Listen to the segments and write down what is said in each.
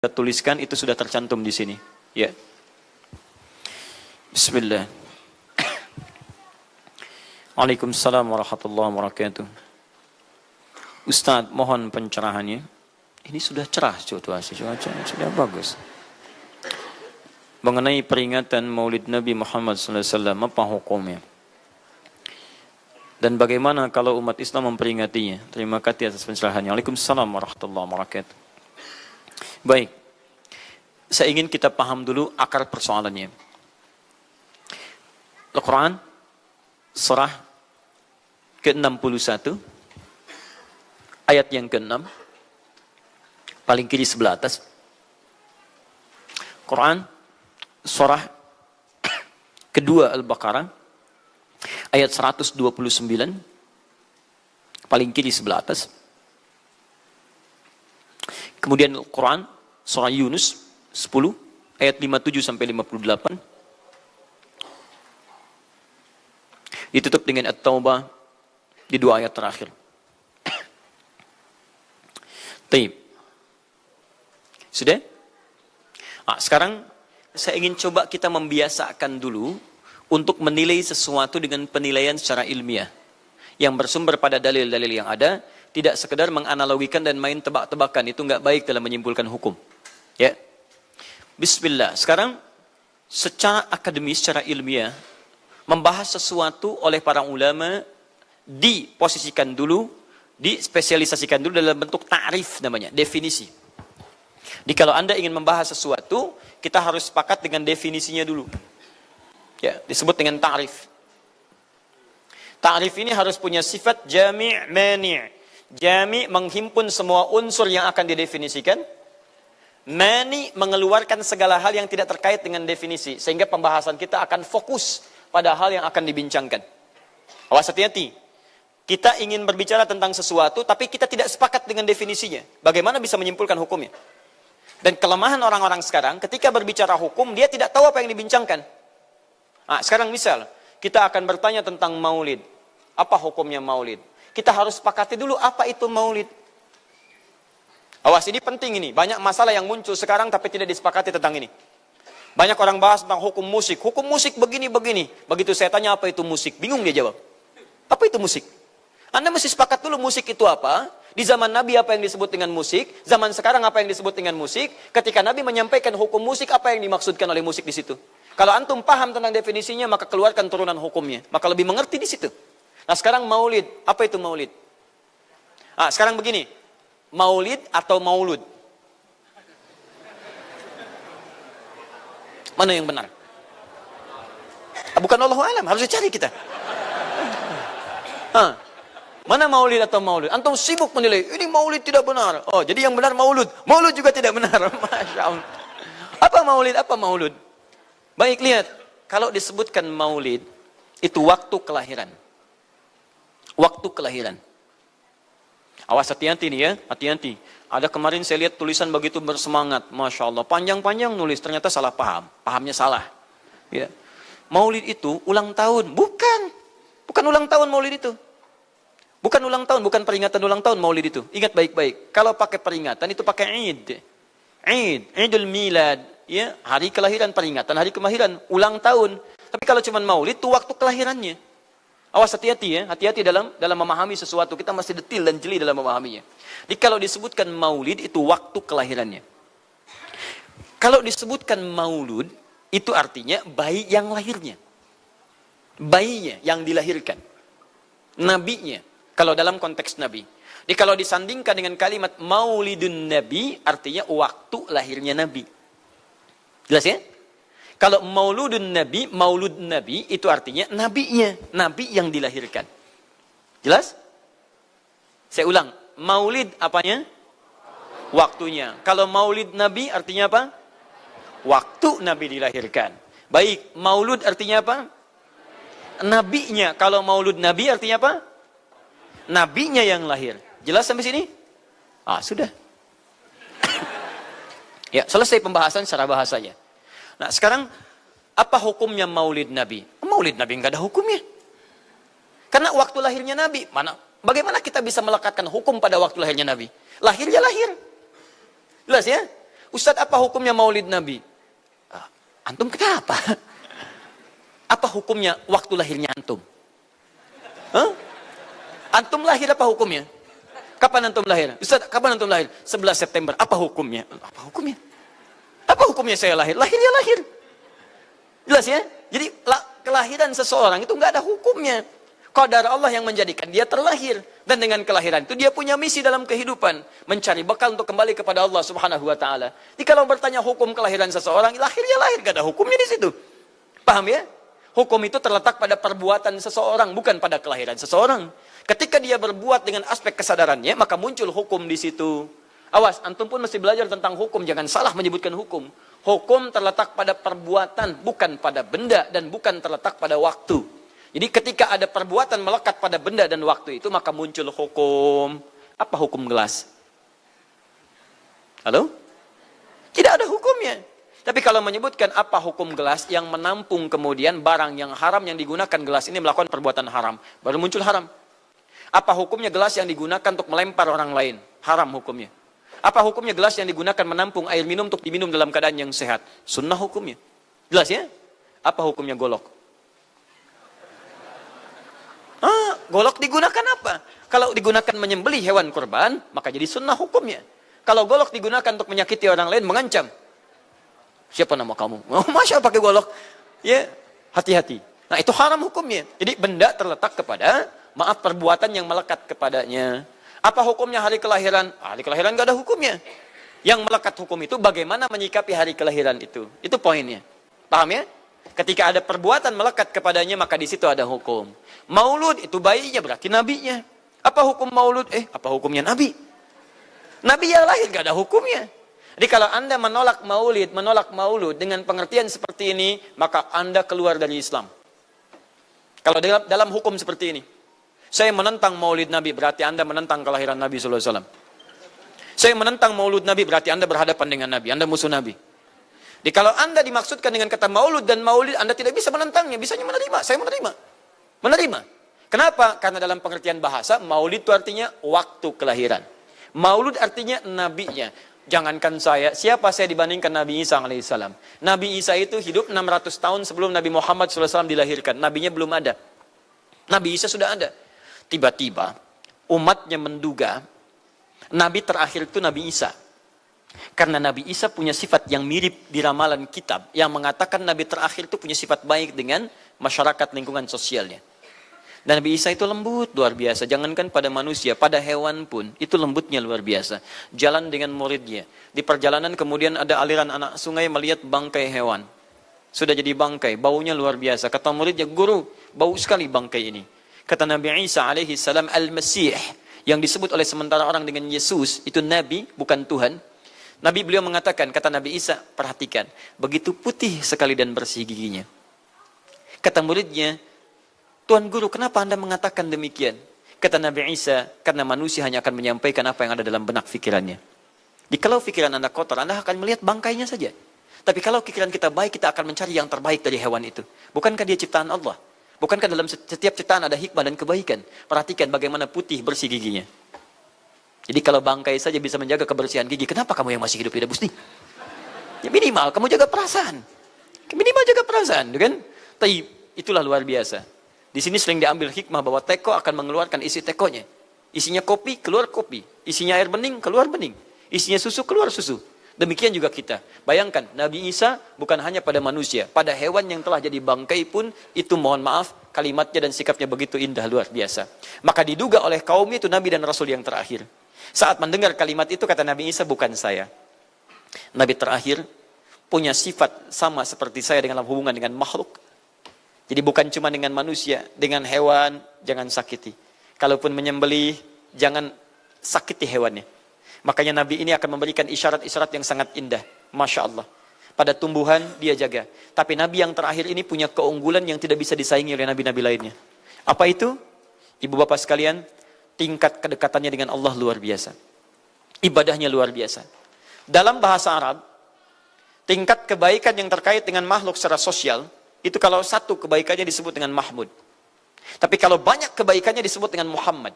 kita tuliskan itu sudah tercantum di sini. Ya. Bismillah. Waalaikumsalam warahmatullahi wabarakatuh. Ustaz, mohon pencerahannya. Ini sudah cerah situasi, cuaca sudah bagus. Mengenai peringatan Maulid Nabi Muhammad SAW, apa hukumnya? Dan bagaimana kalau umat Islam memperingatinya? Terima kasih atas pencerahannya. Waalaikumsalam warahmatullahi wabarakatuh. Baik, saya ingin kita paham dulu akar persoalannya. Al-Quran, surah ke-61, ayat yang ke-6, paling kiri sebelah atas. Quran, surah kedua Al-Baqarah, ayat 129, paling kiri sebelah atas. Kemudian Al-Quran, surah Yunus 10, ayat 57 sampai 58. Ditutup dengan At-Taubah di dua ayat terakhir. Taib. Sudah? Sekarang saya ingin coba kita membiasakan dulu untuk menilai sesuatu dengan penilaian secara ilmiah yang bersumber pada dalil-dalil yang ada. Tidak sekedar menganalogikan dan main tebak-tebakan. Itu nggak baik dalam menyimpulkan hukum. Ya. Bismillah. Sekarang secara akademis, secara ilmiah, membahas sesuatu oleh para ulama diposisikan dulu, dispesialisasikan dulu dalam bentuk ta'rif namanya, definisi. Jadi kalau Anda ingin membahas sesuatu, kita harus sepakat dengan definisinya dulu. Ya, disebut dengan ta'rif. Ta'rif ini harus punya sifat jami' mani'. Jami menghimpun semua unsur yang akan didefinisikan. Mani mengeluarkan segala hal yang tidak terkait dengan definisi. Sehingga pembahasan kita akan fokus pada hal yang akan dibincangkan. Awas hati-hati. Kita ingin berbicara tentang sesuatu, tapi kita tidak sepakat dengan definisinya. Bagaimana bisa menyimpulkan hukumnya? Dan kelemahan orang-orang sekarang, ketika berbicara hukum, dia tidak tahu apa yang dibincangkan. Sekarang misal, kita akan bertanya tentang maulid. Apa hukumnya maulid? Kita harus sepakati dulu apa itu maulid. Awas, ini penting ini. Banyak masalah yang muncul sekarang tapi tidak disepakati tentang ini. Banyak orang bahas tentang hukum musik. Hukum musik begini-begini. Begitu saya tanya apa itu musik, bingung dia jawab. Apa itu musik? Anda mesti sepakat dulu musik itu apa. Di zaman Nabi apa yang disebut dengan musik. Zaman sekarang apa yang disebut dengan musik. Ketika Nabi menyampaikan hukum musik, apa yang dimaksudkan oleh musik di situ. Kalau antum paham tentang definisinya, maka keluarkan turunan hukumnya. Maka lebih mengerti di situ. Nah sekarang maulid, apa itu maulid? Sekarang begini, maulid atau maulud? Mana yang benar? Bukan Allahu a'lam, harus dicari kita. Mana maulid atau maulud? Antum sibuk menilai, ini maulid tidak benar. Oh, jadi yang benar maulud. Maulud juga tidak benar. Masya Allah. Apa maulid, apa maulud? Baik, lihat. Kalau disebutkan maulid, itu waktu kelahiran. Waktu kelahiran. Awas hati-hati nih ya, hati-hati. Ada kemarin saya lihat tulisan begitu bersemangat, Masya Allah. Panjang-panjang nulis, ternyata salah paham. Pahamnya salah. Ya. Maulid itu ulang tahun. Bukan. Bukan ulang tahun maulid itu. Bukan ulang tahun, bukan peringatan ulang tahun maulid itu. Ingat baik-baik. Kalau pakai peringatan itu pakai Eid. Eid, Idul Milad. Ya, hari kelahiran, peringatan hari kelahiran, ulang tahun. Tapi kalau cuma maulid itu waktu kelahirannya. Awas hati-hati ya, hati-hati dalam memahami sesuatu. Kita masih detil dan jeli dalam memahaminya. Jadi kalau disebutkan maulid itu waktu kelahirannya. Kalau disebutkan maulud itu artinya bayi yang lahirnya. Bayinya yang dilahirkan. Nabinya. Kalau dalam konteks nabi. Jadi kalau disandingkan dengan kalimat maulidun nabi artinya waktu lahirnya nabi. Jelas ya? Kalau mauludun nabi, maulud nabi itu artinya nabinya, nabi yang dilahirkan. Jelas? Saya ulang, maulid apanya? Waktunya. Kalau maulid nabi artinya apa? Waktu nabi dilahirkan. Baik, maulud artinya apa? Nabinya. Kalau maulud nabi artinya apa? Nabinya yang lahir. Jelas sampai sini? Sudah. Ya, selesai pembahasan secara bahasanya. Nah sekarang, apa hukumnya maulid Nabi? Maulid Nabi nggak ada hukumnya. Karena waktu lahirnya Nabi, bagaimana kita bisa melekatkan hukum pada waktu lahirnya Nabi? Lahir ya lahir. Jelas ya? Ustadz, apa hukumnya maulid Nabi? Antum kenapa? Apa hukumnya waktu lahirnya antum? Hah? Antum lahir apa hukumnya? Kapan antum lahir? Ustaz, kapan antum lahir? 11 September. Apa hukumnya? Apa hukumnya? Apa hukumnya saya lahir? Lahir ya lahir. Jelas ya? Jadi kelahiran seseorang itu nggak ada hukumnya. Qadar Allah yang menjadikan dia terlahir. Dan dengan kelahiran itu dia punya misi dalam kehidupan. Mencari bekal untuk kembali kepada Allah subhanahu wa ta'ala. Jadi kalau bertanya hukum kelahiran seseorang, lahir ya lahir. Nggak ada hukumnya di situ. Paham ya? Hukum itu terletak pada perbuatan seseorang, bukan pada kelahiran seseorang. Ketika dia berbuat dengan aspek kesadarannya, maka muncul hukum di situ. Awas, antum pun mesti belajar tentang hukum. Jangan salah menyebutkan hukum. Hukum terletak pada perbuatan, bukan pada benda, dan bukan terletak pada waktu. Jadi ketika ada perbuatan melekat pada benda dan waktu itu, maka muncul hukum. Apa hukum gelas? Halo? Tidak ada hukumnya. Tapi kalau menyebutkan apa hukum gelas yang menampung kemudian barang yang haram yang digunakan gelas ini melakukan perbuatan haram, baru muncul haram. Apa hukumnya gelas yang digunakan untuk melempar orang lain? Haram hukumnya. Apa hukumnya gelas yang digunakan menampung air minum untuk diminum dalam keadaan yang sehat? Sunnah hukumnya. Jelas ya? Apa hukumnya golok? Golok digunakan apa? Kalau digunakan menyembelih hewan kurban, maka jadi sunnah hukumnya. Kalau golok digunakan untuk menyakiti orang lain, mengancam. Siapa nama kamu? Masya Allah pakai golok. Ya, hati-hati. Nah, itu haram hukumnya. Jadi benda terletak kepada, maaf, perbuatan yang melekat kepadanya. Apa hukumnya hari kelahiran? Hari kelahiran gak ada hukumnya. Yang melekat hukum itu bagaimana menyikapi hari kelahiran itu. Itu poinnya. Paham ya? Ketika ada perbuatan melekat kepadanya, maka di situ ada hukum. Maulud itu bayinya, berarti nabinya. Apa hukum maulud? Apa hukumnya nabi? Nabi yang lahir gak ada hukumnya. Jadi kalau Anda menolak maulud dengan pengertian seperti ini, maka Anda keluar dari Islam. Kalau dalam hukum seperti ini, saya menentang maulid Nabi, berarti Anda menentang kelahiran Nabi SAW. Saya menentang maulud Nabi, berarti Anda berhadapan dengan Nabi, Anda musuh Nabi. Jadi kalau Anda dimaksudkan dengan kata maulud dan maulid, Anda tidak bisa menentangnya, bisanya menerima. Saya menerima. Menerima. Kenapa? Karena dalam pengertian bahasa, maulid itu artinya waktu kelahiran. Maulud artinya nabinya. Jangankan saya, siapa saya dibandingkan Nabi Isa alaihissalam? Nabi Isa itu hidup 600 tahun sebelum Nabi Muhammad SAW dilahirkan. Nabinya belum ada. Nabi Isa sudah ada. Tiba-tiba, umatnya menduga, Nabi terakhir itu Nabi Isa. Karena Nabi Isa punya sifat yang mirip di ramalan kitab, yang mengatakan Nabi terakhir itu punya sifat baik dengan masyarakat lingkungan sosialnya. Dan Nabi Isa itu lembut luar biasa. Jangankan pada manusia, pada hewan pun itu lembutnya luar biasa. Jalan dengan muridnya. Di perjalanan kemudian ada aliran anak sungai melihat bangkai hewan. Sudah jadi bangkai, baunya luar biasa. Kata muridnya, guru, bau sekali bangkai ini. Kata Nabi Isa alaihi salam, Al-Masih, yang disebut oleh sementara orang dengan Yesus, itu Nabi, bukan Tuhan. Nabi beliau mengatakan, kata Nabi Isa, perhatikan, begitu putih sekali dan bersih giginya. Kata muridnya, Tuan Guru, kenapa Anda mengatakan demikian? Kata Nabi Isa, karena manusia hanya akan menyampaikan apa yang ada dalam benak pikirannya. Jadi kalau pikiran Anda kotor, Anda akan melihat bangkainya saja. Tapi kalau pikiran kita baik, kita akan mencari yang terbaik dari hewan itu. Bukankah dia ciptaan Allah? Bukankah dalam setiap ciptaan ada hikmah dan kebaikan? Perhatikan bagaimana putih bersih giginya. Jadi kalau bangkai saja bisa menjaga kebersihan gigi, kenapa kamu yang masih hidup tidak mesti? Ya minimal, kamu jaga perasaan. Minimal jaga perasaan, kan? Tapi itulah luar biasa. Di sini sering diambil hikmah bahwa teko akan mengeluarkan isi tekonya. Isinya kopi, keluar kopi. Isinya air bening, keluar bening. Isinya susu, keluar susu. Demikian juga kita. Bayangkan, Nabi Isa bukan hanya pada manusia. Pada hewan yang telah jadi bangkai pun, itu mohon maaf, kalimatnya dan sikapnya begitu indah, luar biasa. Maka diduga oleh kaumnya itu Nabi dan Rasul yang terakhir. Saat mendengar kalimat itu, kata Nabi Isa, bukan saya. Nabi terakhir punya sifat sama seperti saya dalam hubungan dengan makhluk. Jadi bukan cuma dengan manusia, dengan hewan, jangan sakiti. Kalaupun menyembelih, jangan sakiti hewannya. Makanya Nabi ini akan memberikan isyarat-isyarat yang sangat indah. Masya Allah. Pada tumbuhan, dia jaga. Tapi Nabi yang terakhir ini punya keunggulan yang tidak bisa disaingi oleh Nabi-Nabi lainnya. Apa itu? Ibu bapak sekalian, tingkat kedekatannya dengan Allah luar biasa. Ibadahnya luar biasa. Dalam bahasa Arab, tingkat kebaikan yang terkait dengan makhluk secara sosial, itu kalau satu kebaikannya disebut dengan Mahmud. Tapi kalau banyak kebaikannya disebut dengan Muhammad.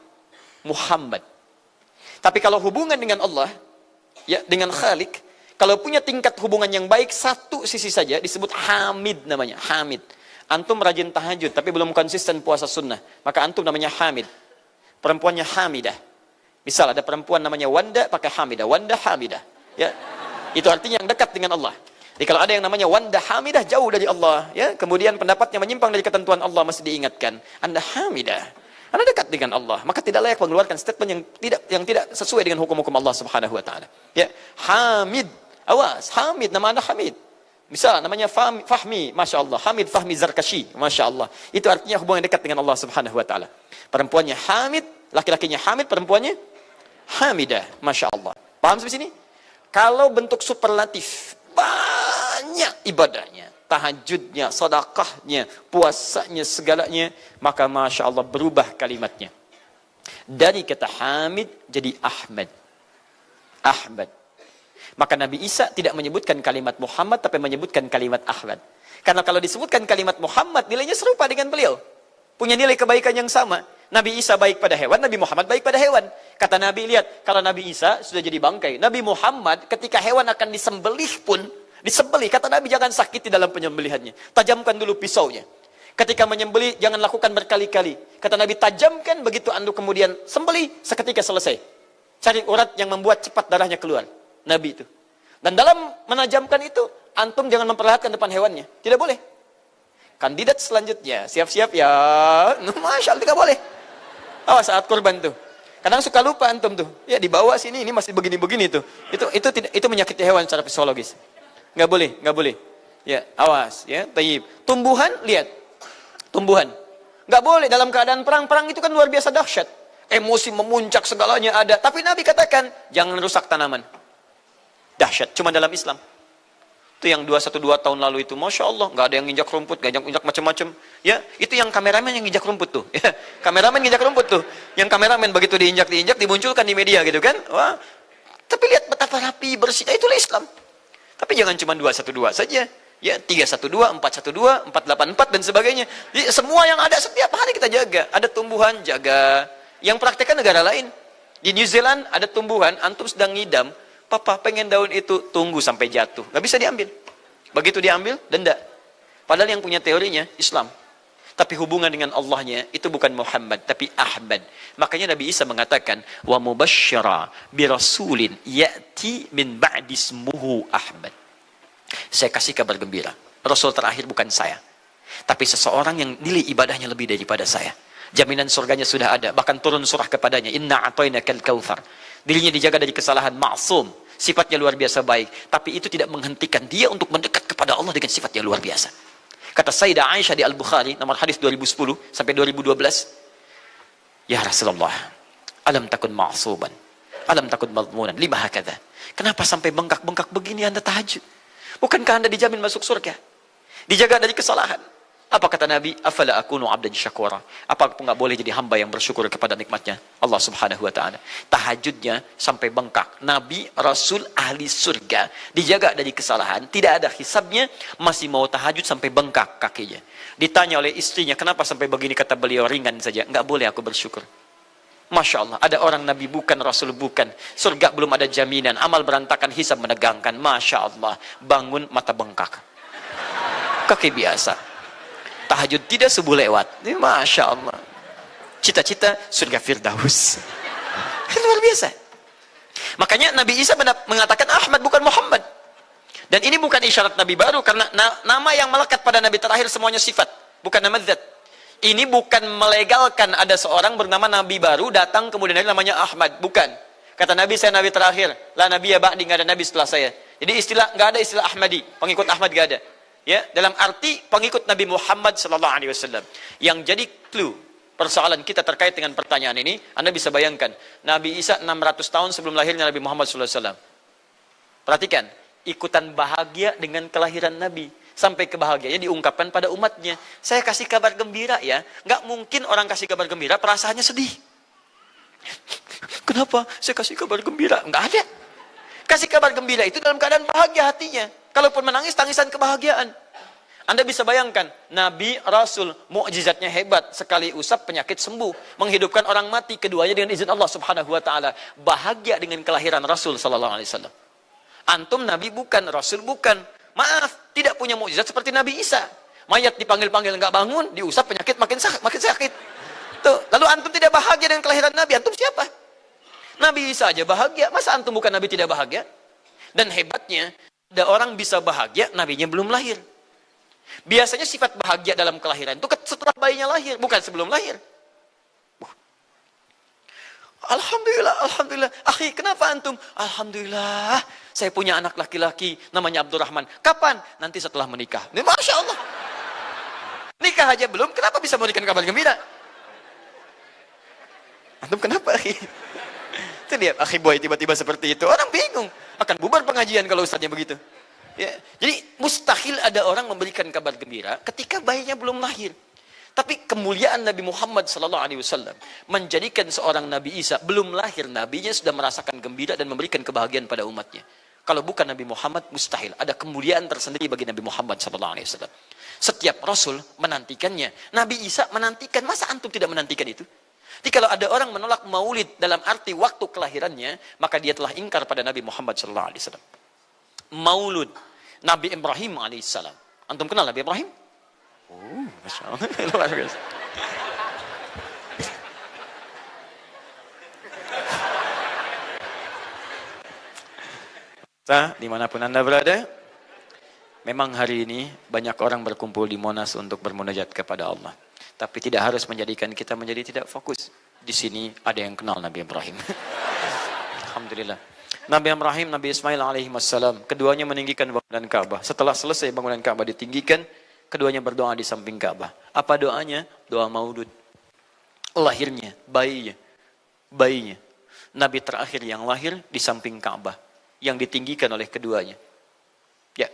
Muhammad. Tapi kalau hubungan dengan Allah, ya dengan Khalik, Kalau punya tingkat hubungan yang baik, satu sisi saja disebut hamid namanya, hamid. Antum rajin tahajud, tapi belum konsisten puasa sunnah, maka antum namanya hamid. Perempuannya hamidah. Misal ada perempuan namanya Wanda, pakai hamidah, Wanda hamidah. Ya, itu artinya yang dekat dengan Allah. Jadi kalau ada yang namanya Wanda hamidah, jauh dari Allah. Ya, kemudian pendapatnya menyimpang dari ketentuan Allah, masih diingatkan. Anda hamidah, Anda dekat dengan Allah, maka tidak layak mengeluarkan statement yang tidak sesuai dengan hukum-hukum Allah Subhanahu Wa Taala. Ya, hamid, awas, hamid, nama Anda hamid. Misal namanya Fahmi, Masya Allah, Hamid Fahmi Zarkashi, Masya Allah. Itu artinya hubungan dekat dengan Allah Subhanahu Wa Taala. Perempuannya Hamid, laki-lakinya Hamid, perempuannya Hamidah, Masya Allah. Paham sampai sini? Kalau bentuk superlatif, banyak ibadahnya, tahajudnya, sedekahnya, puasanya, segalanya, maka Masya Allah berubah kalimatnya. Dari kata Hamid jadi Ahmad. Ahmad. Maka Nabi Isa tidak menyebutkan kalimat Muhammad, tapi menyebutkan kalimat Ahmad. Karena kalau disebutkan kalimat Muhammad, nilainya serupa dengan beliau. Punya nilai kebaikan yang sama. Nabi Isa baik pada hewan, Nabi Muhammad baik pada hewan. Kata Nabi, lihat, kalau Nabi Isa sudah jadi bangkai, Nabi Muhammad ketika hewan akan disembelih pun, disembelih, kata Nabi jangan sakiti dalam penyembelihannya. Tajamkan dulu pisaunya. Ketika menyembelih, jangan lakukan berkali-kali. Kata Nabi, tajamkan, begitu andu kemudian sembelih, seketika selesai. Cari urat yang membuat cepat darahnya keluar. Nabi itu. Dan dalam menajamkan itu, antum jangan memperlihatkan depan hewannya. Tidak boleh. Kandidat selanjutnya, siap-siap ya. Masya Allah, tidak boleh. Awas saat kurban tuh. Kadang suka lupa antum tuh. Ya di bawah sini, ini masih begini-begini tuh. Itu menyakiti hewan secara psikologis. Nggak boleh, nggak boleh. Ya, awas. Ya, tayyib. Tumbuhan, lihat. Tumbuhan. Nggak boleh dalam keadaan perang. Perang itu kan luar biasa dahsyat. Emosi memuncak, segalanya ada. Tapi Nabi katakan, jangan rusak tanaman. Dahsyat, cuma dalam Islam. Itu yang 212 tahun lalu itu, Masya Allah, nggak ada yang nginjak rumput, nggak injak macam-macam. Ya, itu yang kameramen yang nginjak rumput tuh. Ya, kameramen nginjak rumput tuh. Yang kameramen begitu diinjak, dimunculkan di media gitu kan. Wah, tapi lihat betapa rapi, bersih. Itulah Islam. Tapi jangan cuma 212 saja. Ya, 312, 412, 484 dan sebagainya. Jadi, semua yang ada setiap hari kita jaga. Ada tumbuhan, jaga. Yang praktekkan negara lain. Di New Zealand ada tumbuhan, antum sedang ngidam, papa pengen daun itu, tunggu sampai jatuh. Nggak bisa diambil. Begitu diambil, denda. Padahal yang punya teorinya Islam. Tapi hubungan dengan Allahnya itu bukan Muhammad, tapi Ahmad. Makanya Nabi Isa mengatakan, wa mubasysyara bi rasulin ya'ti min ba'di ismuhu Ahmad. Saya kasih kabar gembira. Rasul terakhir bukan saya. Tapi seseorang yang nilai ibadahnya lebih daripada saya. Jaminan surganya sudah ada. Bahkan turun surah kepadanya. Inna a'tainakal kautsar. Dirinya dijaga dari kesalahan, maksum. Sifatnya luar biasa baik. Tapi itu tidak menghentikan dia untuk mendekat kepada Allah dengan sifat yang luar biasa. Kata Sayyidah Aisyah di Al-Bukhari, nomor hadis 2010 sampai 2012. Ya Rasulullah, alam takun ma'suban. Alam takun madmunan. Lima hakadha. Kenapa sampai bengkak-bengkak begini Anda tahajud? Bukankah Anda dijamin masuk surga? Dijaga dari kesalahan. Apa kata Nabi? Afala akunu abdan syakura. Apa aku nggak boleh jadi hamba yang bersyukur kepada nikmatnya Allah Subhanahu Wa Taala. Tahajudnya sampai bengkak. Nabi, Rasul, ahli surga, dijaga dari kesalahan, tidak ada hisabnya, masih mau tahajud sampai bengkak kakinya. Ditanya oleh istrinya, kenapa sampai begini? Kata beliau, ringan saja. Nggak boleh aku bersyukur. Masya Allah, ada orang Nabi bukan, Rasul bukan. Surga belum ada jaminan, amal berantakan, hisab menegangkan. Masya Allah, bangun mata bengkak. Kaki biasa. Tahajud tidak subuh lewat. Ini Masya Allah. Cita-cita surga Firdaus. Luar biasa. Makanya Nabi Isa mengatakan Ahmad bukan Muhammad. Dan ini bukan isyarat Nabi baru. Karena nama yang melekat pada Nabi terakhir semuanya sifat. Bukan nama zat. Ini bukan melegalkan ada seorang bernama Nabi baru datang kemudian namanya Ahmad. Bukan. Kata Nabi, saya Nabi terakhir. La Nabi ya ba'di, nggak ada Nabi setelah saya. Jadi nggak ada istilah Ahmadi. Pengikut Ahmad nggak ada. Ya, dalam arti pengikut Nabi Muhammad sallallahu alaihi wasallam. Yang jadi clue persoalan kita terkait dengan pertanyaan ini, Anda bisa bayangkan, Nabi Isa 600 tahun sebelum lahirnya Nabi Muhammad sallallahu alaihi wasallam. Perhatikan, ikutan bahagia dengan kelahiran Nabi. Sampai kebahagiaannya diungkapkan pada umatnya. Saya kasih kabar gembira ya. Nggak mungkin orang kasih kabar gembira perasaannya sedih. Kenapa saya kasih kabar gembira? Nggak ada. Kasih kabar gembira itu dalam keadaan bahagia hatinya. Kalaupun menangis, tangisan kebahagiaan. Anda bisa bayangkan, Nabi, Rasul, mukjizatnya hebat. Sekali usap, penyakit sembuh. Menghidupkan orang mati, keduanya dengan izin Allah Subhanahu Wa Taala. Bahagia dengan kelahiran Rasul Sallallahu Alaihi Wasallam. Antum nabi bukan, rasul bukan. Maaf, tidak punya mukjizat seperti Nabi Isa. Mayat dipanggil-panggil nggak bangun, diusap penyakit makin sakit. Tuh, lalu antum tidak bahagia dengan kelahiran Nabi, antum siapa? Nabi Isa aja bahagia, masa antum bukan Nabi tidak bahagia? Dan hebatnya, ada orang bisa bahagia, nabinya belum lahir. Biasanya sifat bahagia dalam kelahiran itu setelah bayinya lahir, bukan sebelum lahir. Alhamdulillah. Akhi, kenapa antum? Alhamdulillah, saya punya anak laki-laki, namanya Abdurrahman. Kapan? Nanti setelah menikah. Masya Allah. Nikah aja belum, kenapa bisa memberikan kabar gembira? Antum kenapa, akhi? Itu dia, akhi boy tiba-tiba seperti itu. Orang bingung. Akan bubar pengajian kalau ustadznya begitu. Ya. Jadi mustahil ada orang memberikan kabar gembira ketika bayinya belum lahir. Tapi kemuliaan Nabi Muhammad SAW menjadikan seorang Nabi Isa belum lahir, nabinya sudah merasakan gembira dan memberikan kebahagiaan pada umatnya. Kalau bukan Nabi Muhammad, mustahil. Ada kemuliaan tersendiri bagi Nabi Muhammad SAW. Setiap Rasul menantikannya. Nabi Isa menantikan. Masa antum tidak menantikan itu? Jadi kalau ada orang menolak maulid dalam arti waktu kelahirannya, maka dia telah ingkar pada Nabi Muhammad SAW. Maulud Nabi Ibrahim AS. Antum kenal Nabi Ibrahim? Oh, Masya Allah. Luar biasa. Dimanapun Anda berada, memang hari ini banyak orang berkumpul di Monas untuk bermunajat kepada Allah. Tapi tidak harus menjadikan kita menjadi tidak fokus. Di sini ada yang kenal Nabi Ibrahim. Alhamdulillah. Nabi Ibrahim, Nabi Ismail alaihi wassalam, keduanya meninggikan bangunan Ka'bah. Setelah selesai bangunan Ka'bah ditinggikan, keduanya berdoa di samping Ka'bah. Apa doanya? Doa maulud. Lahirnya, bayinya. Nabi terakhir yang lahir di samping Ka'bah, yang ditinggikan oleh keduanya. Ya.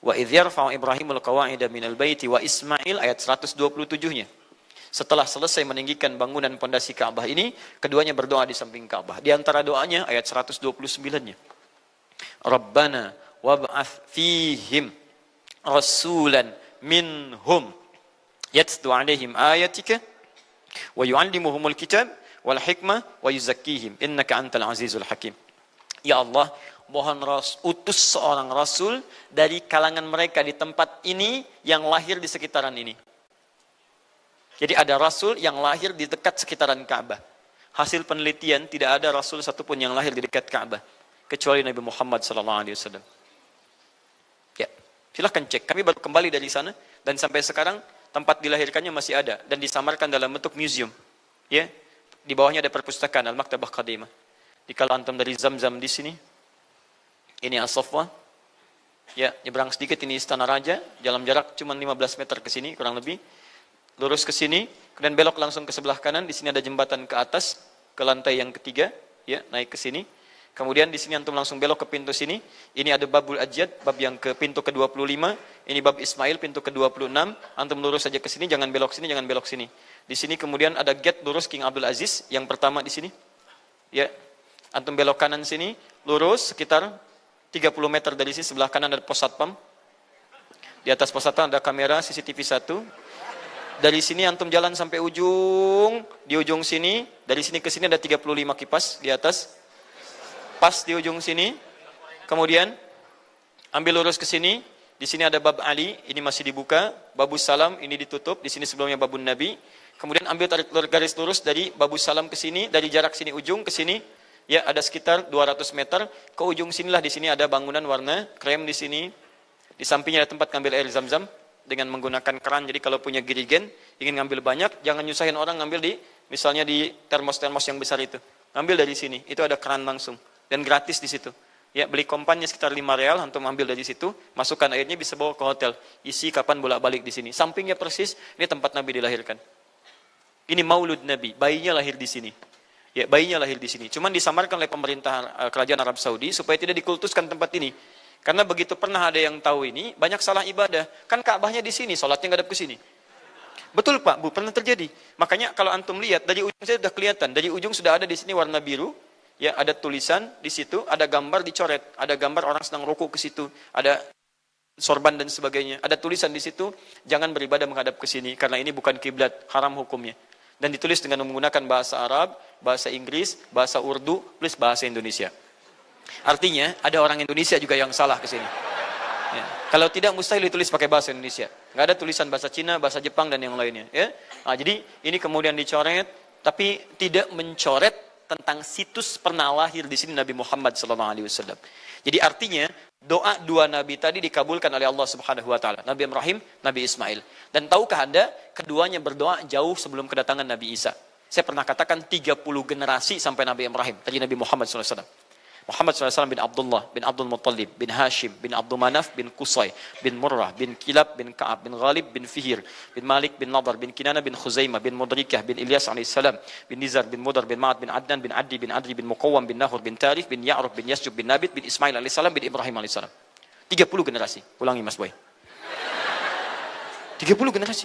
Wa idh yarfa'u Ibrahimul qawa'ida minal baiti wa Ismail, ayat 127-nya. Setelah selesai meninggikan bangunan pondasi Ka'bah ini, keduanya berdoa di samping Ka'bah. Di antara doanya ayat 129-nya. Rabbana wab'ath fihim rasulan minhum yatlu alaihim ayatika wa yu'allimuhumul kitab wal hikmah wa yuzakkihim innaka antal azizul hakim. Ya Allah, mohon utus seorang rasul dari kalangan mereka di tempat ini yang lahir di sekitaran ini. Jadi ada rasul yang lahir di dekat sekitaran Ka'bah. Hasil penelitian tidak ada rasul satupun yang lahir di dekat Ka'bah kecuali Nabi Muhammad SAW. Ya, silahkan cek. Kami baru kembali dari sana dan sampai sekarang tempat dilahirkannya masih ada dan disamarkan dalam bentuk museum. Ya, di bawahnya ada perpustakaan Al-Maktabah Qadimah. Di kalau antum dari Zamzam di sini, ini As-Saffah. Ya, nyebrang sedikit ini Istana Raja, dalam jarak cuma 15 meter ke sini kurang lebih. Lurus ke sini, kemudian belok langsung ke sebelah kanan. Di sini ada jembatan ke atas, ke lantai yang ketiga, ya, naik ke sini. Kemudian di sini antum langsung belok ke pintu sini. Ini ada Babul Ajjad, bab yang ke pintu ke-25. Ini bab Ismail, pintu ke-26. Antum lurus saja ke sini, jangan belok sini, jangan belok sini. Di sini kemudian ada gate lurus King Abdul Aziz, yang pertama di sini. Ya, antum belok kanan sini, lurus sekitar 30 meter dari sini, sebelah kanan ada pos satpam. Di atas pos satpam ada kamera CCTV 1. Dari sini antum jalan sampai ujung, di ujung sini, dari sini ke sini ada 35 kipas di atas. Pas di ujung sini. Kemudian ambil lurus ke sini, di sini ada bab Ali, ini masih dibuka, babus salam ini ditutup, di sini sebelumnya babun Nabi. Kemudian ambil tarik garis lurus dari babus salam ke sini, dari jarak sini ujung ke sini, ya ada sekitar 200 meter. Ke ujung sinilah, di sini ada bangunan warna krem di sini. Di sampingnya ada tempat ngambil air Zam-Zam dengan menggunakan keran. Jadi kalau punya girigen, ingin ngambil banyak, jangan nyusahin orang ngambil di, misalnya di termos-termos yang besar itu. Ngambil dari sini, itu ada keran langsung. Dan gratis di situ. Ya, beli kompannya sekitar 5 real, antum ambil dari situ, masukkan airnya, bisa bawa ke hotel. Isi kapan bolak-balik di sini. Sampingnya persis, ini tempat Nabi dilahirkan. Ini maulud Nabi, bayinya lahir di sini. Ya, bayinya lahir di sini. Cuman disamarkan oleh pemerintah kerajaan Arab Saudi supaya tidak dikultuskan tempat ini. Karena begitu pernah ada yang tahu ini, banyak salah ibadah. Kan Ka'bahnya di sini, sholatnya ngadep ke sini. Betul Pak, Bu, pernah terjadi. Makanya kalau antum lihat, dari ujung saya sudah kelihatan. Dari ujung sudah ada di sini warna biru. Ya, ada tulisan di situ, ada gambar dicoret. Ada gambar orang sedang ruku ke situ. Ada sorban dan sebagainya. Ada tulisan di situ, jangan beribadah menghadap ke sini. Karena ini bukan kiblat, haram hukumnya. Dan ditulis dengan menggunakan bahasa Arab, bahasa Inggris, bahasa Urdu, plus bahasa Indonesia. Artinya ada orang Indonesia juga yang salah ke sini. Ya. Kalau tidak mustahil ditulis pakai bahasa Indonesia. Nggak ada tulisan bahasa Cina, bahasa Jepang dan yang lainnya. Ya. Nah, jadi ini kemudian dicoret, tapi tidak mencoret tentang situs pernah lahir di sini Nabi Muhammad SAW. Jadi artinya doa dua nabi tadi dikabulkan oleh Allah Subhanahu Wa Taala. Nabi Ibrahim, Nabi Ismail. Dan tahukah Anda, keduanya berdoa jauh sebelum kedatangan Nabi Isa. Saya pernah katakan 30 generasi sampai Nabi Ibrahim, tadi Nabi Muhammad SAW. Muhammad SAW bin Abdullah, bin Abdul Muttalib, bin Hashim, bin Abdul Manaf, bin Qusay, bin Murrah, bin Kilab, bin Ka'ab, bin Ghalib, bin Fihir, bin Malik, bin Nadar, bin Kinana, bin Khuzaimah, bin Mudrikah, bin Ilyas AS, bin Nizar, bin Mudar, bin Ma'ad, bin Adnan, bin Addi, bin Adri, bin Muqawwam, bin Nahur, bin Tarif, bin Ya'ruf, bin Yasjub, bin Nabit, bin Ismail AS, bin Ibrahim AS. 30 generasi. Ulangi Mas Boy. 30 generasi.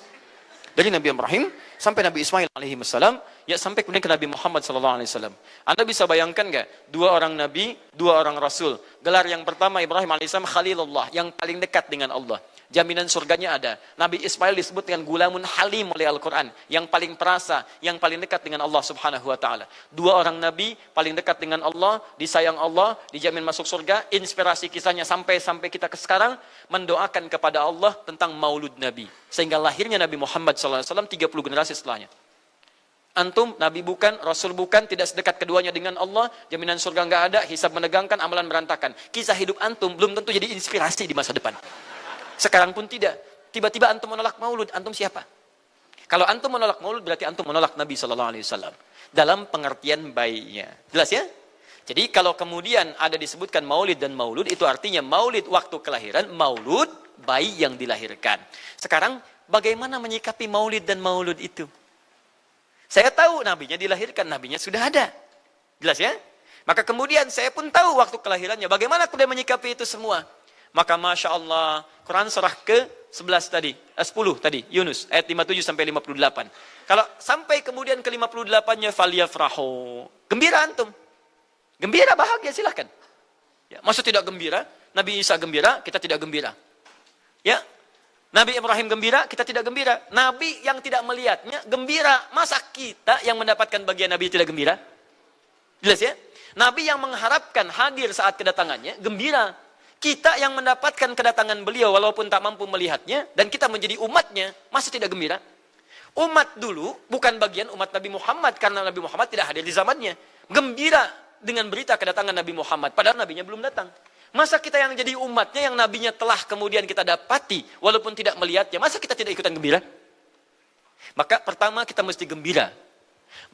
Dari Nabi Ibrahim sampai Nabi Ismail alaihi wassalam, ya sampai kemudian ke Nabi Muhammad sallallahu alaihi wasallam. Anda bisa bayangkan nggak? Dua orang nabi, dua orang rasul. Gelar yang pertama Ibrahim alaihissalam Khalilullah, yang paling dekat dengan Allah. Jaminan surganya ada. Nabi Ismail disebut dengan gulamun halim oleh Al-Quran, yang paling perasa, yang paling dekat dengan Allah Subhanahu Wa Taala. Dua orang nabi paling dekat dengan Allah, disayang Allah, dijamin masuk surga. Inspirasi kisahnya sampai kita ke sekarang mendoakan kepada Allah tentang maulud Nabi, sehingga lahirnya Nabi Muhammad SAW 30 generasi setelahnya. Antum, Nabi bukan, Rasul bukan, tidak sedekat keduanya dengan Allah, jaminan surga nggak ada, hisab menegangkan, amalan berantakan. Kisah hidup antum belum tentu jadi inspirasi di masa depan. Sekarang pun tidak. Tiba-tiba antum menolak maulud, antum siapa? Kalau antum menolak maulud berarti antum menolak Nabi SAW dalam pengertian baiknya. Jelas ya? Jadi kalau kemudian ada disebutkan maulid dan maulud, itu artinya maulid waktu kelahiran, maulud bayi yang dilahirkan. Sekarang bagaimana menyikapi maulid dan maulud itu? Saya tahu nabinya dilahirkan, nabinya sudah ada. Jelas ya? Maka kemudian saya pun tahu waktu kelahirannya. Bagaimana kemudian menyikapi itu semua? Maka Masya Allah, Quran surah ke-11 tadi, 10 tadi, Yunus, ayat 57 sampai 58. Kalau sampai kemudian ke 58-nya, faliyafrahu. Gembira antum. Gembira, bahagia, silahkan. Ya, maksud tidak gembira, Nabi Isa gembira, kita tidak gembira. Ya, Nabi Ibrahim gembira, kita tidak gembira. Nabi yang tidak melihatnya gembira. Masa kita yang mendapatkan bagian Nabi tidak gembira? Jelas ya? Nabi yang mengharapkan hadir saat kedatangannya, gembira. Kita yang mendapatkan kedatangan beliau walaupun tak mampu melihatnya, dan kita menjadi umatnya, masa tidak gembira? Umat dulu bukan bagian umat Nabi Muhammad, karena Nabi Muhammad tidak hadir di zamannya. Gembira dengan berita kedatangan Nabi Muhammad, padahal nabinya belum datang. Masa kita yang jadi umatnya, yang nabinya telah kemudian kita dapati, walaupun tidak melihatnya, masa kita tidak ikutan gembira? Maka pertama kita mesti gembira.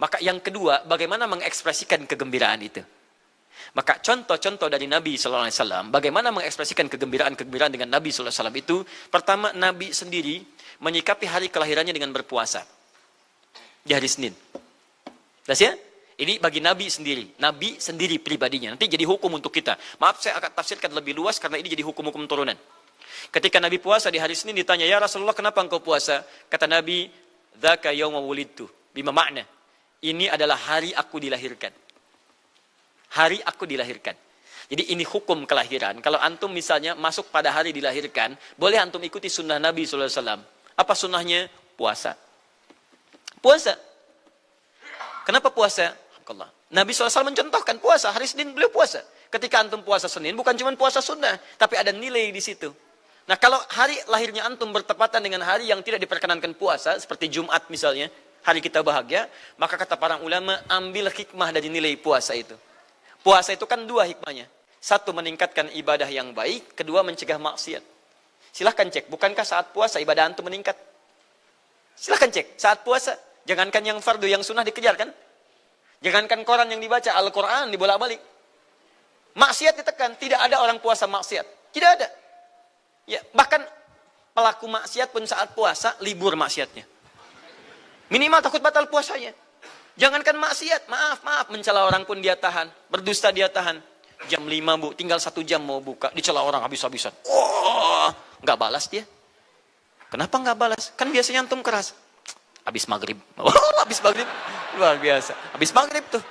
Maka yang kedua, bagaimana mengekspresikan kegembiraan itu? Maka contoh-contoh dari Nabi SAW, bagaimana mengekspresikan kegembiraan-kegembiraan dengan Nabi SAW itu, pertama Nabi sendiri menyikapi hari kelahirannya dengan berpuasa. Di hari Senin. Jelas ya? Ini bagi Nabi sendiri pribadinya. Nanti jadi hukum untuk kita. Maaf saya akan tafsirkan lebih luas karena ini jadi hukum-hukum turunan. Ketika Nabi puasa di hari Senin ditanya, ya Rasulullah kenapa engkau puasa? Kata Nabi, dzaka yauma wulidtu. Bima makna? Ini adalah hari aku dilahirkan. Hari aku dilahirkan. Jadi ini hukum kelahiran. Kalau antum misalnya masuk pada hari dilahirkan, boleh antum ikuti sunnah Nabi SAW. Apa sunnahnya? Puasa. Puasa. Kenapa puasa? Nabi SAW mencontohkan puasa. Hari Senin beliau puasa. Ketika antum puasa Senin, bukan cuma puasa sunnah, tapi ada nilai di situ. Nah kalau hari lahirnya antum bertepatan dengan hari yang tidak diperkenankan puasa, seperti Jumat misalnya, hari kita bahagia, maka kata para ulama, ambil hikmah dari nilai puasa itu. Puasa itu kan dua hikmahnya. Satu, meningkatkan ibadah yang baik. Kedua, mencegah maksiat. Silahkan cek, bukankah saat puasa ibadah antum meningkat? Silahkan cek, saat puasa. Jangankan yang fardu, yang sunnah dikejar kan? Jangankan koran yang dibaca, Al-Quran dibolak-balik. Maksiat ditekan, tidak ada orang puasa maksiat. Tidak ada. Ya, bahkan pelaku maksiat pun saat puasa, libur maksiatnya. Minimal takut batal puasanya. Jangankan maksiat, maaf, mencela orang pun dia tahan. Berdusta dia tahan. Jam 5 bu, tinggal 1 jam mau buka. Dicela orang habis-habisan. Oh, nggak balas dia. Kenapa nggak balas? Kan biasanya antum keras. Habis maghrib. Oh, habis maghrib. Luar biasa. Habis maghrib tuh.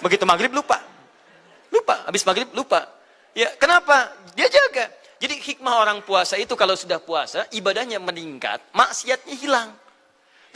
Begitu maghrib lupa. Habis maghrib lupa. Ya, kenapa? Dia jaga. Jadi hikmah orang puasa itu kalau sudah puasa, ibadahnya meningkat, maksiatnya hilang.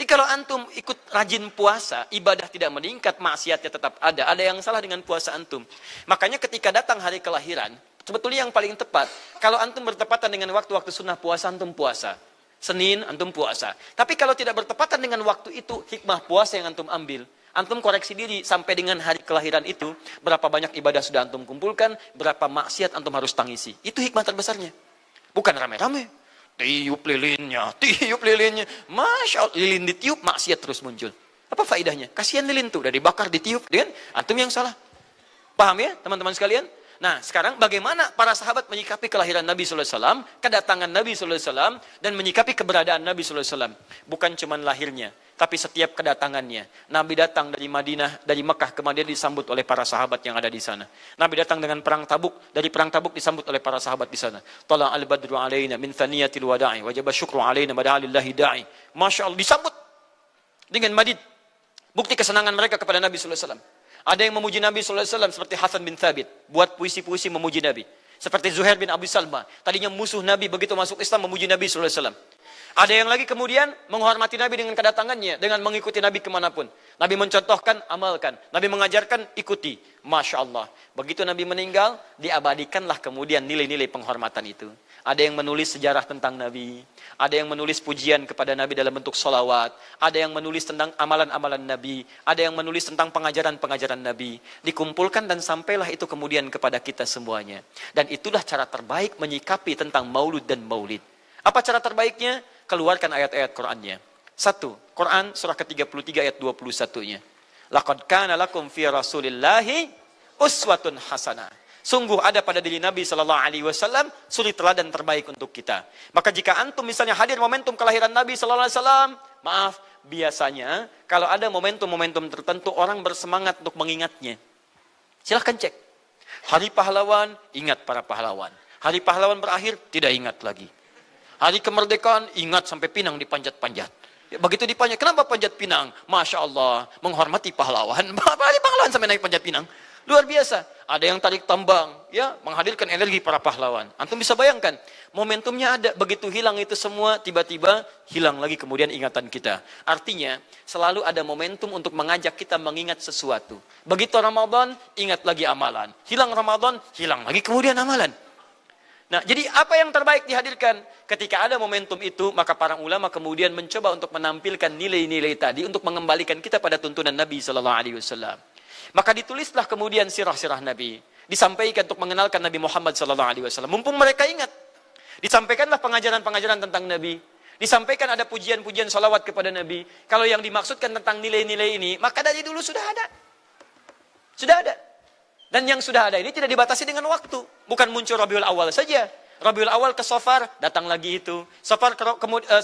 Jadi kalau antum ikut rajin puasa, ibadah tidak meningkat, maksiatnya tetap ada. Ada yang salah dengan puasa antum. Makanya ketika datang hari kelahiran, sebetulnya yang paling tepat, kalau antum bertepatan dengan waktu-waktu sunnah puasa, antum puasa. Senin, antum puasa. Tapi kalau tidak bertepatan dengan waktu itu, hikmah puasa yang antum ambil. Antum koreksi diri sampai dengan hari kelahiran itu, berapa banyak ibadah sudah antum kumpulkan, berapa maksiat antum harus tangisi. Itu hikmah terbesarnya. Bukan rame-rame. Tiup lilinnya. Masya Allah, lilin ditiup, maksiat terus muncul. Apa faedahnya? Kasihan lilin tuh, udah dibakar, ditiup, dengan antum yang salah. Paham ya, teman-teman sekalian? Nah, sekarang bagaimana para sahabat menyikapi kelahiran Nabi sallallahu alaihi wasallam, kedatangan Nabi sallallahu alaihi wasallam, dan menyikapi keberadaan Nabi sallallahu alaihi wasallam. Bukan cuma lahirnya, tapi setiap kedatangannya. Nabi datang dari Madinah, dari Mekah ke Madinah disambut oleh para sahabat yang ada di sana. Nabi datang dengan perang Tabuk, dari perang Tabuk disambut oleh para sahabat di sana. Tala al-badru alaina min thaniyatil wada'i, wajaba syukru alaina bada'alillahi da'i. Masya Allah, disambut dengan madid. Bukti kesenangan mereka kepada Nabi sallallahu alaihi wasallam. Ada yang memuji Nabi sallallahu alaihi wasallam seperti Hasan bin Thabit, buat puisi-puisi memuji Nabi. Seperti Zuhair bin Abi Salma, tadinya musuh Nabi, begitu masuk Islam memuji Nabi sallallahu alaihi wasallam. Ada yang lagi kemudian menghormati Nabi dengan kedatangannya, dengan mengikuti Nabi kemanapun. Nabi mencontohkan, amalkan. Nabi mengajarkan, ikuti. Masya Allah. Begitu Nabi meninggal, diabadikanlah kemudian nilai-nilai penghormatan itu. Ada yang menulis sejarah tentang Nabi. Ada yang menulis pujian kepada Nabi dalam bentuk sholawat. Ada yang menulis tentang amalan-amalan Nabi. Ada yang menulis tentang pengajaran-pengajaran Nabi. Dikumpulkan dan sampailah itu kemudian kepada kita semuanya. Dan itulah cara terbaik menyikapi tentang maulud dan maulid. Apa cara terbaiknya? Keluarkan ayat-ayat Qur'annya. 1. Quran surah ke-33 ayat 21-nya. Laqad kana lakum fi Rasulillahi uswatun hasanah. Sungguh ada pada diri Nabi sallallahu alaihi wasallam suri teladan terbaik untuk kita. Maka jika antum misalnya hadir momentum kelahiran Nabi sallallahu alaihi wasallam, maaf, biasanya kalau ada momentum-momentum tertentu orang bersemangat untuk mengingatnya. Silahkan cek. Hari pahlawan, ingat para pahlawan. Hari pahlawan berakhir, tidak ingat lagi. Hari kemerdekaan, ingat sampai pinang dipanjat-panjat. Begitu dipanjat, kenapa panjat pinang? Masya Allah, menghormati pahlawan. Hari pahlawan sampai naik panjat pinang. Luar biasa. Ada yang tarik tambang, ya, menghadirkan energi para pahlawan. Antum bisa bayangkan, momentumnya ada. Begitu hilang itu semua, tiba-tiba hilang lagi kemudian ingatan kita. Artinya, selalu ada momentum untuk mengajak kita mengingat sesuatu. Begitu Ramadan, ingat lagi amalan. Hilang Ramadan, hilang lagi kemudian amalan. Nah, jadi apa yang terbaik dihadirkan? Ketika ada momentum itu, maka para ulama kemudian mencoba untuk menampilkan nilai-nilai tadi untuk mengembalikan kita pada tuntunan Nabi sallallahu alaihi wasallam. Maka ditulislah kemudian sirah-sirah Nabi, disampaikan untuk mengenalkan Nabi Muhammad sallallahu alaihi wasallam. Mumpung mereka ingat, disampaikanlah pengajaran-pengajaran tentang Nabi. Disampaikan ada pujian-pujian salawat kepada Nabi. Kalau yang dimaksudkan tentang nilai-nilai ini, maka dari dulu sudah ada. Sudah ada. Dan yang sudah ada ini tidak dibatasi dengan waktu. Bukan muncul Rabiul Awal saja. Rabiul Awal ke Safar, datang lagi itu. Safar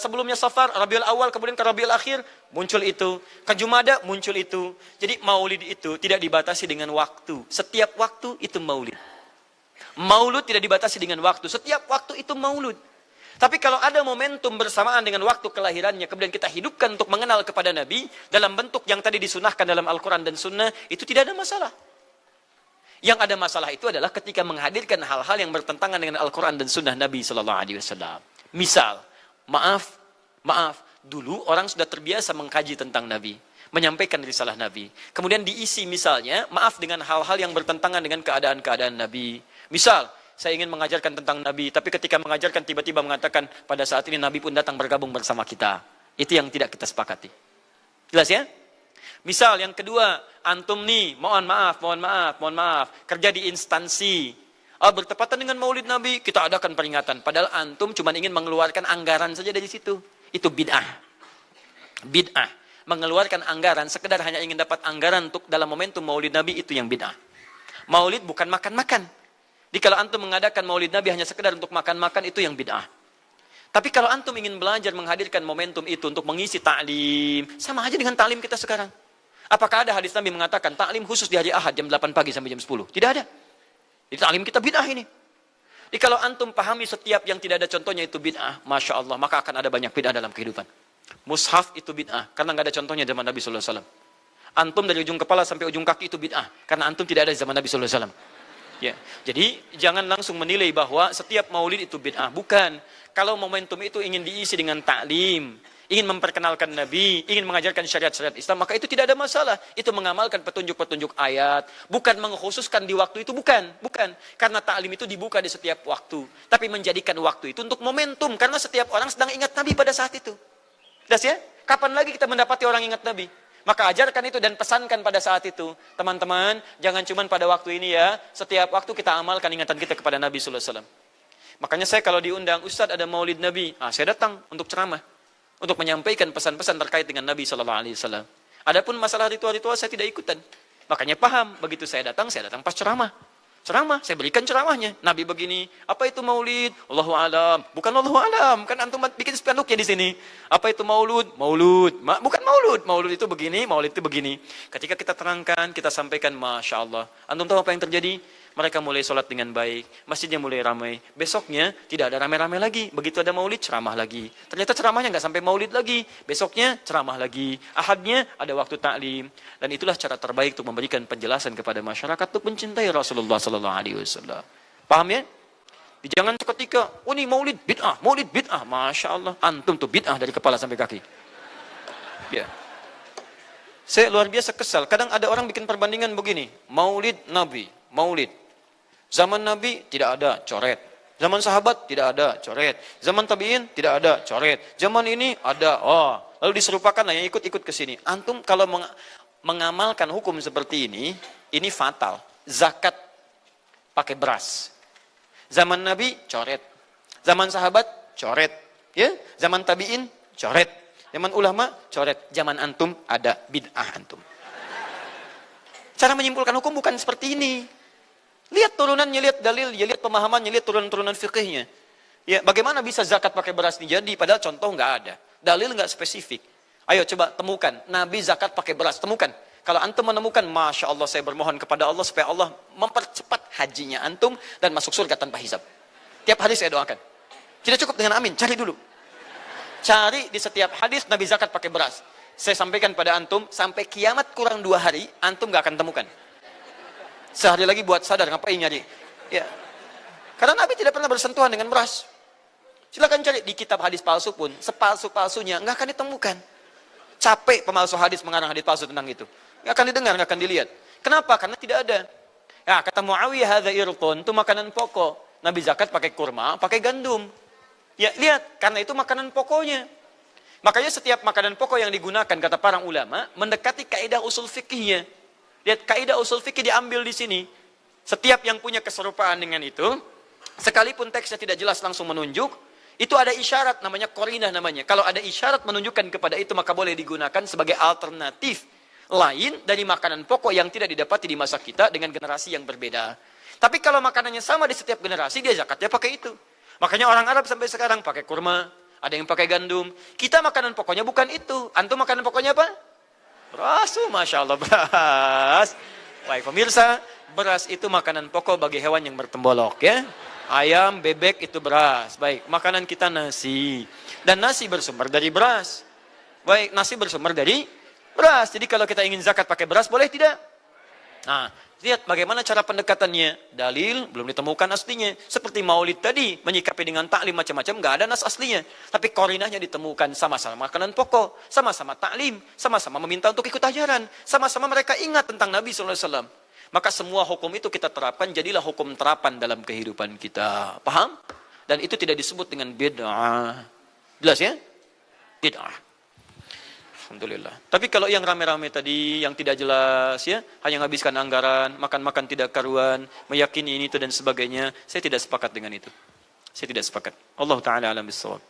sebelumnya Safar, Rabiul Awal, kemudian ke Rabiul Akhir, muncul itu. Ke Jumada, muncul itu. Jadi maulid itu tidak dibatasi dengan waktu. Setiap waktu itu maulid. Maulud tidak dibatasi dengan waktu. Setiap waktu itu maulud. Tapi kalau ada momentum bersamaan dengan waktu kelahirannya, kemudian kita hidupkan untuk mengenal kepada Nabi, dalam bentuk yang tadi disunahkan dalam Al-Quran dan Sunnah, itu tidak ada masalah. Yang ada masalah itu adalah ketika menghadirkan hal-hal yang bertentangan dengan Al-Quran dan Sunnah Nabi Sallallahu Alaihi Wasallam. Misal, maaf, dulu orang sudah terbiasa mengkaji tentang Nabi, menyampaikan risalah Nabi. Kemudian diisi misalnya, maaf dengan hal-hal yang bertentangan dengan keadaan-keadaan Nabi. Misal, saya ingin mengajarkan tentang Nabi, tapi ketika mengajarkan tiba-tiba mengatakan pada saat ini Nabi pun datang bergabung bersama kita. Itu yang tidak kita sepakati. Jelas ya? Misal yang kedua, antum nih, mohon maaf, kerja di instansi. Bertepatan dengan Maulid Nabi, kita adakan peringatan. Padahal antum cuma ingin mengeluarkan anggaran saja dari situ. Itu bid'ah. Bid'ah. Mengeluarkan anggaran, sekedar hanya ingin dapat anggaran untuk dalam momentum Maulid Nabi, itu yang bid'ah. Maulid bukan makan-makan. Jadi kalau antum mengadakan Maulid Nabi hanya sekedar untuk makan-makan, itu yang bid'ah. Tapi kalau antum ingin belajar menghadirkan momentum itu untuk mengisi ta'lim, sama aja dengan ta'lim kita sekarang. Apakah ada hadis Nabi mengatakan ta'lim khusus di hari Ahad jam 8 pagi sampai jam 10? Tidak ada. Di ta'lim kita bid'ah ini. Jadi kalau antum pahami setiap yang tidak ada contohnya itu bid'ah, Masya Allah, maka akan ada banyak bid'ah dalam kehidupan. Mushaf itu bid'ah, karena nggak ada contohnya zaman Nabi Sallallahu Alaihi Wasallam. Antum dari ujung kepala sampai ujung kaki itu bid'ah, karena antum tidak ada di zaman Nabi Sallallahu Alaihi Wasallam. Ya, jadi jangan langsung menilai bahwa setiap maulid itu bid'ah. Bukan. Kalau momentum itu ingin diisi dengan ta'lim, ingin memperkenalkan Nabi, ingin mengajarkan syariat-syariat Islam, maka itu tidak ada masalah. Itu mengamalkan petunjuk-petunjuk ayat, bukan mengkhususkan di waktu itu, bukan. Karena ta'lim itu dibuka di setiap waktu, tapi menjadikan waktu itu untuk momentum, karena setiap orang sedang ingat Nabi pada saat itu. Das ya? Kapan lagi kita mendapati orang ingat Nabi? Maka ajarkan itu dan pesankan pada saat itu. Teman-teman, jangan cuma pada waktu ini ya, setiap waktu kita amalkan ingatan kita kepada Nabi sallallahu alaihi wasallam. Makanya saya kalau diundang, Ustadz ada maulid Nabi, saya datang untuk ceramah, untuk menyampaikan pesan-pesan terkait dengan Nabi sallallahu alaihi wasallam. Adapun masalah ritual-ritual saya tidak ikutan. Makanya paham, begitu saya datang pas ceramah. Ceramah, saya berikan ceramahnya. Nabi begini, apa itu maulid? Allahu alam. Bukan Allahu alam, kan antum bikin spanduknya di sini. Apa itu maulud? Maulud. Bukan maulud. Maulud itu begini, maulid itu begini. Ketika kita terangkan, kita sampaikan, Masya Allah. Antum tahu apa yang terjadi? Mereka mulai sholat dengan baik, masjidnya mulai ramai. Besoknya tidak ada ramai-ramai lagi. Begitu ada maulid, ceramah lagi. Ternyata ceramahnya nggak sampai maulid lagi. Besoknya ceramah lagi. Ahadnya ada waktu taklim. Dan itulah cara terbaik untuk memberikan penjelasan kepada masyarakat untuk mencintai Rasulullah Sallallahu Alaihi Wasallam. Paham ya? Jangan seketika, ini maulid bid'ah, Masya Allah. Antum tuh bid'ah dari kepala sampai kaki. Ya. Saya luar biasa kesal. Kadang ada orang bikin perbandingan begini. Maulid Nabi, maulid. Zaman Nabi tidak ada coret. Zaman sahabat tidak ada coret. Zaman tabi'in tidak ada coret. Zaman ini ada. Lalu diserupakan yang ikut-ikut ke sini. Antum kalau mengamalkan hukum seperti ini fatal. Zakat pakai beras. Zaman Nabi coret. Zaman sahabat coret. Ya, zaman tabi'in coret. Zaman ulama coret. Zaman antum ada bid'ah antum. Cara menyimpulkan hukum bukan seperti ini. Lihat turunannya, lihat dalilnya, lihat pemahamannya, lihat turunan-turunan fikihnya. Ya, bagaimana bisa zakat pakai beras ini jadi? Padahal contoh nggak ada. Dalil nggak spesifik. Ayo coba temukan. Nabi zakat pakai beras. Temukan. Kalau antum menemukan, Masya Allah saya bermohon kepada Allah supaya Allah mempercepat hajinya antum dan masuk surga tanpa hisab. Tiap hari saya doakan. Tidak cukup dengan amin. Cari dulu. Cari di setiap hadis Nabi zakat pakai beras. Saya sampaikan pada antum, sampai kiamat kurang 2 hari, antum nggak akan temukan. Sehari lagi buat sadar, ngapain nyari? Ya. Karena Nabi tidak pernah bersentuhan dengan beras. Silakan cari di kitab hadis palsu pun, sepalsu-palsunya nggak akan ditemukan. Capek pemalsu hadis mengarang hadis palsu tentang itu. Nggak akan didengar, nggak akan dilihat. Kenapa? Karena tidak ada. Ya, kata Muawiyah, hadza irqun, itu makanan pokok. Nabi zakat pakai kurma, pakai gandum. Ya, lihat, karena itu makanan pokoknya. Makanya setiap makanan pokok yang digunakan, kata para ulama, mendekati kaidah usul fikihnya. Lihat, kaidah usul fikih diambil di sini. Setiap yang punya keserupaan dengan itu, sekalipun teksnya tidak jelas langsung menunjuk, itu ada isyarat, namanya qarinah namanya. Kalau ada isyarat menunjukkan kepada itu, maka boleh digunakan sebagai alternatif lain dari makanan pokok yang tidak didapati di masa kita dengan generasi yang berbeda. Tapi kalau makanannya sama di setiap generasi, dia zakatnya pakai itu. Makanya orang Arab sampai sekarang pakai kurma, ada yang pakai gandum. Kita makanan pokoknya bukan itu. Antum makanan pokoknya apa? Beras, Masya Allah, beras. Baik pemirsa, beras itu makanan pokok bagi hewan yang bertembolok ya. Ayam, bebek itu beras. Baik, makanan kita nasi. Dan nasi bersumber dari beras. Baik, nasi bersumber dari beras. Jadi kalau kita ingin zakat pakai beras, boleh tidak? Nah, lihat bagaimana cara pendekatannya. Dalil belum ditemukan aslinya. Seperti maulid tadi, menyikapi dengan taklim macam-macam, nggak ada nas aslinya. Tapi korinahnya ditemukan, sama-sama makanan pokok, sama-sama taklim, sama-sama meminta untuk ikut ajaran, sama-sama mereka ingat tentang Nabi SAW. Maka semua hukum itu kita terapkan, jadilah hukum terapan dalam kehidupan kita. Paham? Dan itu tidak disebut dengan bid'ah. Jelas ya? Bid'ah. Alhamdulillah. Tapi kalau yang rame-rame tadi, yang tidak jelas ya, hanya menghabiskan anggaran, makan-makan tidak karuan, meyakini ini itu dan sebagainya, saya tidak sepakat dengan itu. Saya tidak sepakat. Allah Ta'ala alam bisawab.